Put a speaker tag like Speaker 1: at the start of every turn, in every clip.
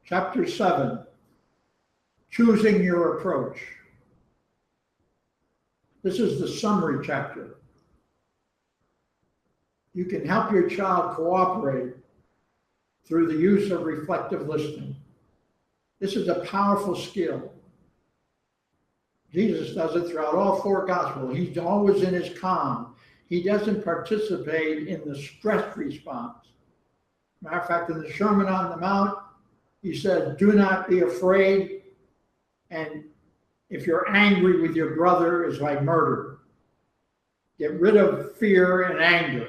Speaker 1: Chapter 7, Choosing Your Approach. This is the summary chapter. You can help your child cooperate through the use of reflective listening. This is a powerful skill. Jesus does it throughout all four Gospels. He's always in his calm. He doesn't participate in the stress response. Matter of fact, in the Sermon on the Mount, he said, do not be afraid. And if you're angry with your brother, it's like murder. Get rid of fear and anger.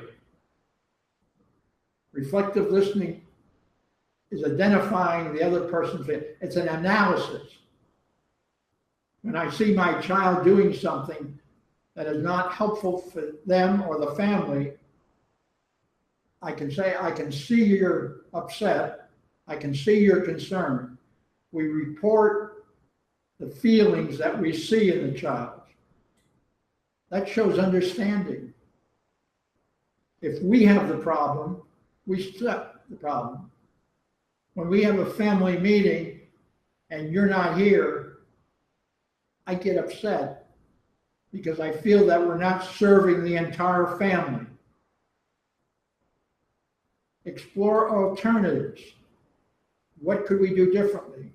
Speaker 1: Reflective listening is identifying the other person's fear. It's an analysis. When I see my child doing something that is not helpful for them or the family, I can say, I can see you're upset. I can see your concern. We report the feelings that we see in the child. That shows understanding. If we have the problem, we accept the problem. When we have a family meeting and you're not here, I get upset because I feel that we're not serving the entire family. Explore alternatives. What could we do differently?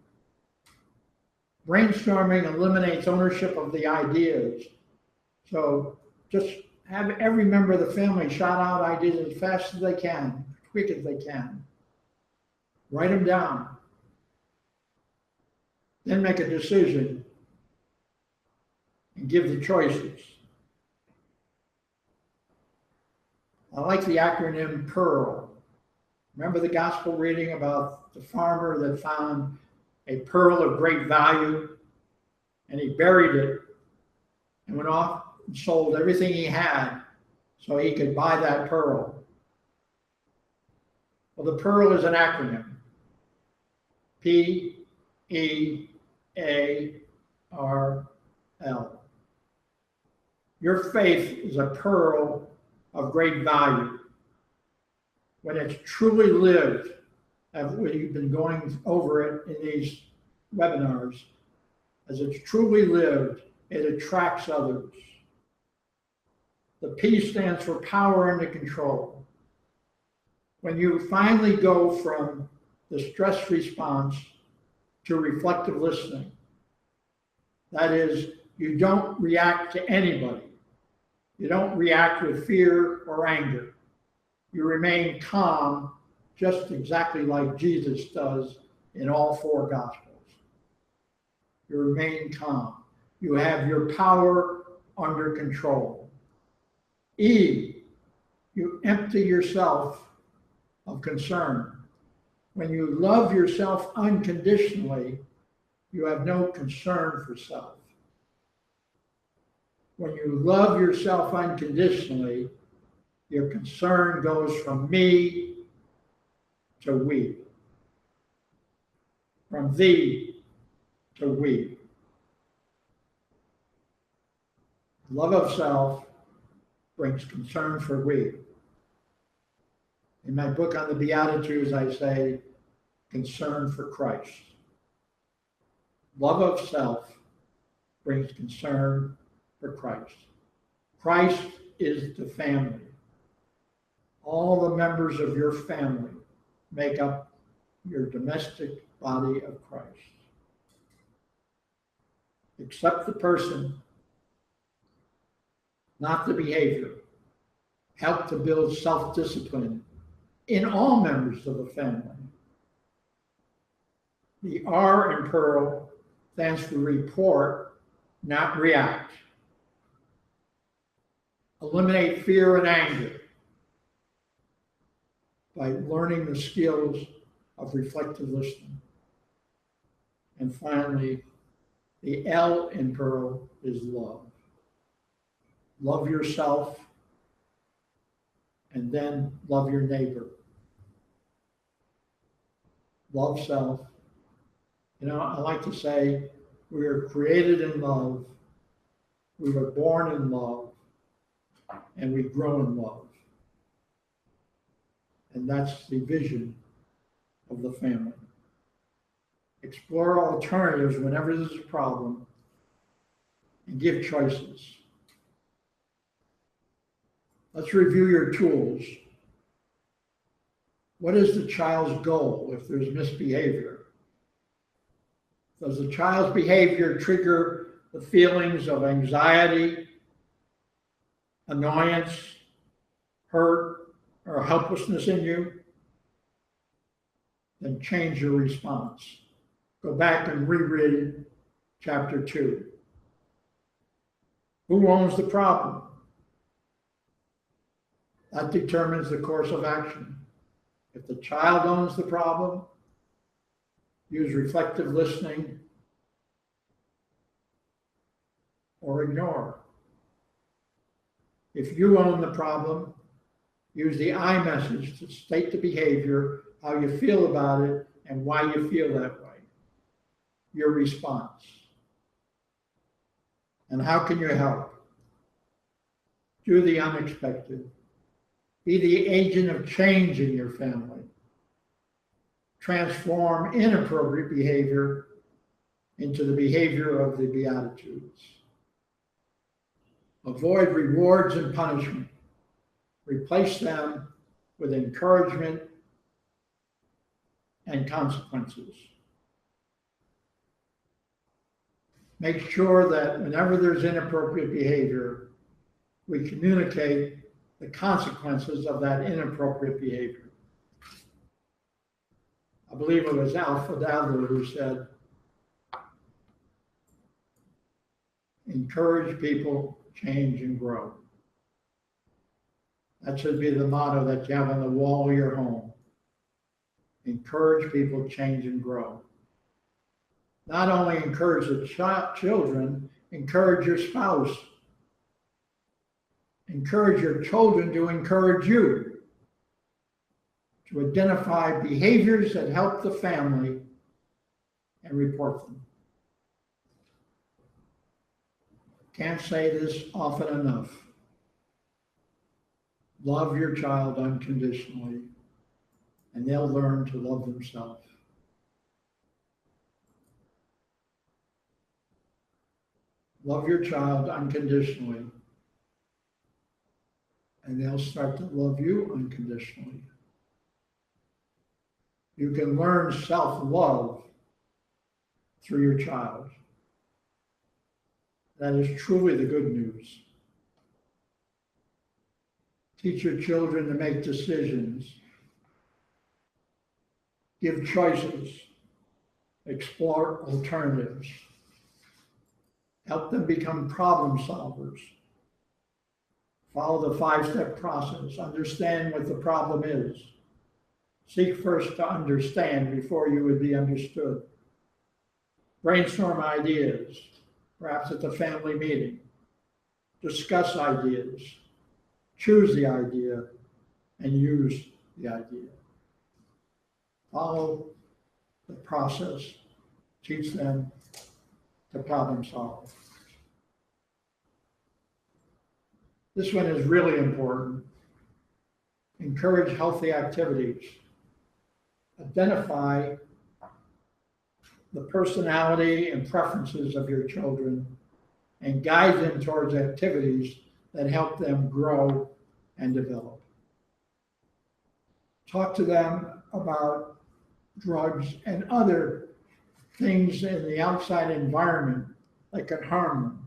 Speaker 1: Brainstorming eliminates ownership of the ideas. So just have every member of the family shout out ideas as fast as they can, quick as they can. Write them down. Then make a decision and give the choices. I like the acronym PEARL. Remember the gospel reading about the farmer that found a pearl of great value and he buried it and went off and sold everything he had so he could buy that pearl. Well, the PEARL is an acronym. P-E-A-R-L. Your faith is a pearl of great value. When it's truly lived, as we've been going over it in these webinars, as it's truly lived, it attracts others. The P stands for power under control. When you finally go from the stress response to reflective listening, that is, you don't react to anybody. You don't react with fear or anger. You remain calm, just exactly like Jesus does in all four Gospels. You remain calm. You have your power under control. E, you empty yourself of concern. When you love yourself unconditionally, you have no concern for self. When you love yourself unconditionally, your concern goes from me to we, from thee to we. Love of self brings concern for we. In my book on the Beatitudes, I say, concern for Christ. Love of self brings concern for Christ. Christ is the family. All the members of your family make up your domestic body of Christ. Accept the person, not the behavior. Help to build self-discipline in all members of the family. The R in PEARL stands for report, not react. Eliminate fear and anger by learning the skills of reflective listening. And finally, the L in PEARL is love. Love yourself, and then love your neighbor. Love self. You know, I like to say we are created in love, we were born in love, and we grow in love. And that's the vision of the family. Explore alternatives whenever there's a problem and give choices. Let's review your tools. What is the child's goal if there's misbehavior? Does the child's behavior trigger the feelings of anxiety, annoyance, hurt, or helplessness in you? Then change your response. Go back and reread chapter 2. Who owns the problem? That determines the course of action. If the child owns the problem, use reflective listening or ignore. If you own the problem, use the I message to state the behavior, how you feel about it, and why you feel that way. Your response. And how can you help? Do the unexpected. Be the agent of change in your family. Transform inappropriate behavior into the behavior of the Beatitudes. Avoid rewards and punishment. Replace them with encouragement and consequences. Make sure that whenever there's inappropriate behavior, we communicate the consequences of that inappropriate behavior. I believe it was Alfred Adler who said, encourage people, change, and grow. That should be the motto that you have on the wall of your home. Encourage people, change, and grow. Not only encourage the children, encourage your spouse. Encourage your children to encourage you to identify behaviors that help the family and report them. Can't say this often enough. Love your child unconditionally, and they'll learn to love themselves. Love your child unconditionally, and they'll start to love you unconditionally. You can learn self-love through your child. That is truly the good news. Teach your children to make decisions, give choices, explore alternatives, help them become problem solvers, follow the 5-step process, understand what the problem is, seek first to understand before you would be understood, brainstorm ideas, perhaps at the family meeting, discuss ideas, choose the idea, and use the idea. Follow the process, teach them to problem solve. This one is really important. Encourage healthy activities. Identify the personality and preferences of your children and guide them towards activities that help them grow and develop. Talk to them about drugs and other things in the outside environment that can harm them.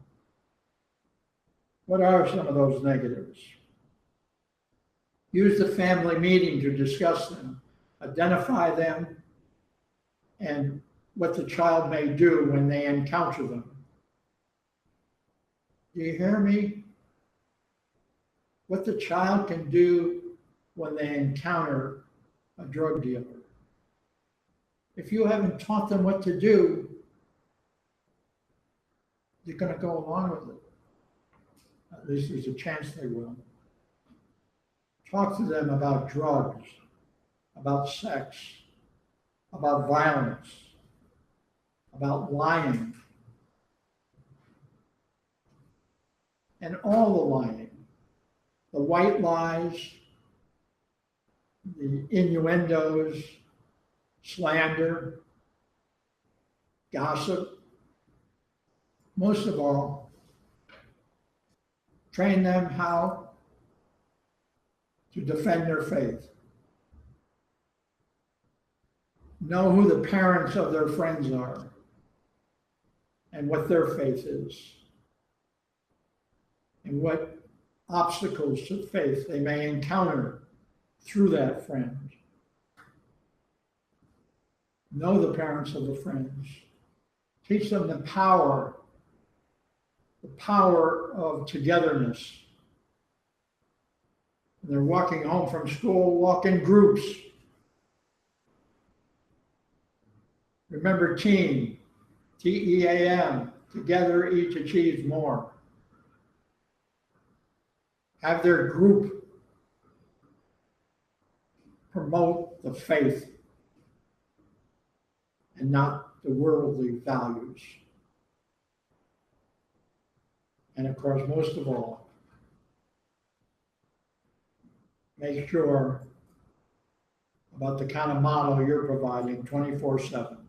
Speaker 1: What are some of those negatives? Use the family meeting to discuss them, identify them, and what the child may do when they encounter them. Do you hear me? What the child can do when they encounter a drug dealer. If you haven't taught them what to do, they're going to go along with it. At least there's a chance they will. Talk to them about drugs, about sex, about violence, about lying, and all the lying, the white lies, the innuendos, slander, gossip. Most of all, train them how to defend their faith. Know who the parents of their friends are and what their faith is, and what obstacles to faith they may encounter through that friend. Know the parents of the friends. Teach them the power of togetherness. When they're walking home from school, walk in groups. Remember TEAM, T-E-A-M, together each achieves more. Have their group promote the faith and not the worldly values. And of course, most of all, make sure about the kind of model you're providing 24/7.